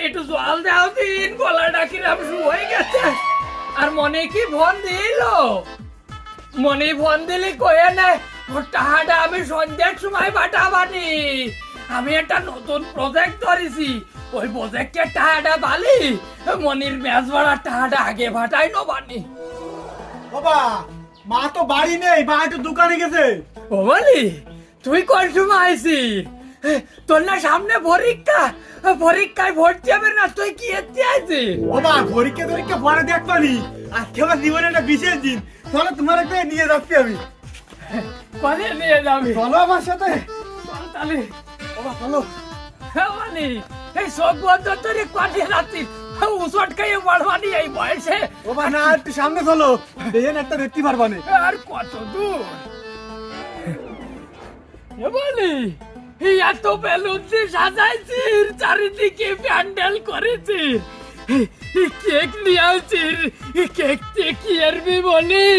একটু জল দাও দিন, গলাটা কিরম হয়ে গেছে। আর মনে কি ফোন দিল? মনে ফোন দিলি কয়ে না ওর টাকাটা আমি সন্ধ্যার সময় পাঠাবানি। আমি একটা নতুন প্রজেক্ট ধরেছি, ওই প্রজেক্টের টাকাটা বালি মনির ম্যাচ ভাড়ার টাকাটা আগে পাঠাই নবানি। বাবা, মা তো বাড়ি নেই, মা একটু দোকানে গেছে। ও বলি তুই কোন সময় আইসি? তোর না সামনে পরীক্ষা, পরীক্ষায় ভর্তি হবে না, তুই কি এতে আইসি? বাবা, পরীক্ষা পরে দেখবানি। আজকে আমার জীবনে একটা বিশেষ দিন। চলো তোমার একটা নিয়ে যাচ্ছি আমি। কলে নিয়ে যাবি? চলো আমার সাথে। চল তাহলে। বাবা চলো। মানে এই সব বন্ধ তোর কাটিয়ে যাচ্ছিস, উসট খাইয়ে বাড়বানি এই বয়সে। বাবা না, একটু সামনে চলো, দেখেন একটা দেখতে পারবা না। আর কত দূর? এ বলি এই এত বেলুন দিয়ে সাজাইছিস, চারিদিকে প্যান্ডেল করেছিস, কেক নিয়ে আসছিস, কেকতে কি আরবি বলি?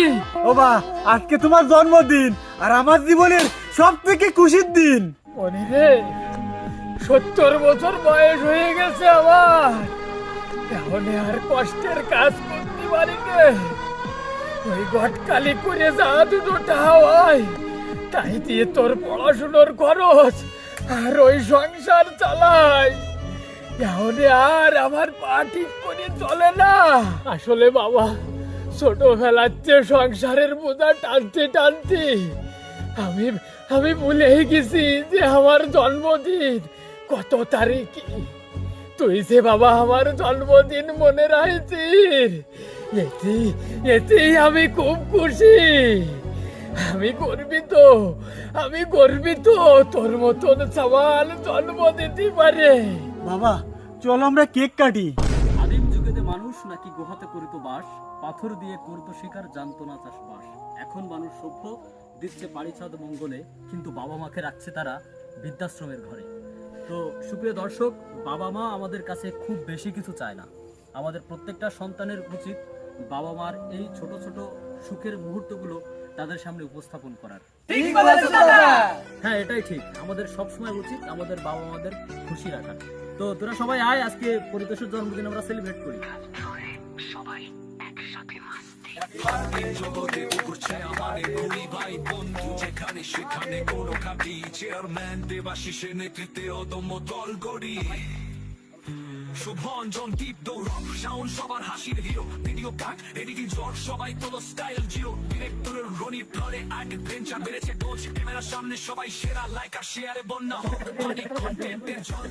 বাবা, আজকে তোমার জন্মদিন আর আমার জীবনের সব থেকে খুশির দিন। মনি রে, 70 বছর বয়স হয়ে গেছে আমার, এখন আর কষ্টের কাজ করতে পারি না। ওই গটকালি করে যা দুটোটা হয় তাই দিয়ে তোর পড়াশোনার খরচ আর ওই সংসার চালাই। এখন আর আমার পা ঠিক করে চলে না। আসলে বাবা, ছোটবেলাতে সংসারের বোঝা টানতে টানতে আমি আমি ভুলেই গেছি যে আমার জন্মদিন কত তারিখে। তুই যে বাবা আমার জন্মদিন মনে রাখছিস, এতেই আমি খুব খুশি। আমি গর্বিত, আমি গর্বিত তোর মতন সমান জন্ম দিতে পারে। বাবা চলো আমরা কেক কাটি। আদিম যুগেতে মানুষ নাকি গুহাতে করিত বাস, পাথর দিয়ে করত শিকার, জানতো না চাষবাস। এখন মানুষ সভ্য, দিচ্ছে পারিছাদ মঙ্গলে, কিন্তু বাবা মাকে রাখছে তারা বৃদ্ধাশ্রমের ঘরে। তো সুপ্রিয় দর্শক, বাবা মা আমাদের কাছে খুব বেশি কিছু চায় না। আমাদের প্রত্যেকটা সন্তানের উচিত বাবা মার এই ছোট ছোট সুখের মুহূর্তগুলো তাদের সামনে উপস্থাপন করার। ঠিক বলেছো দাদা। হ্যাঁ, এটাই ঠিক। আমাদের সবসময় উচিত আমাদের বাবা মাদের খুশি রাখার। তো তোরা সবাই আয়, আজকে পরিতোষের জন্মদিন আমরা সেলিব্রেট করি। জগতে উঠছে আমাদের দুই ভাই বন্ধু, যেখানে সেখানে কোনো খাবি চেয়ারম্যান দেবাশিসের নেতৃত্বে অদম্য দল গড়ি। শুভঞ্জন দীপ দৌড় শাওন সবার হাসির হিরো, ভিডিও কাট এডিটিং জ্বর সবাই তোলো স্টাইল জিরো, ডিরেক্টরের রনি প্লরে আগে ভেঞ্চার বেড়েছে ডোজ, ক্যামেরার সামনে সবাই সেরা, লাইক আর শেয়ারে বন্যা হোক, কন্টেন্টের জল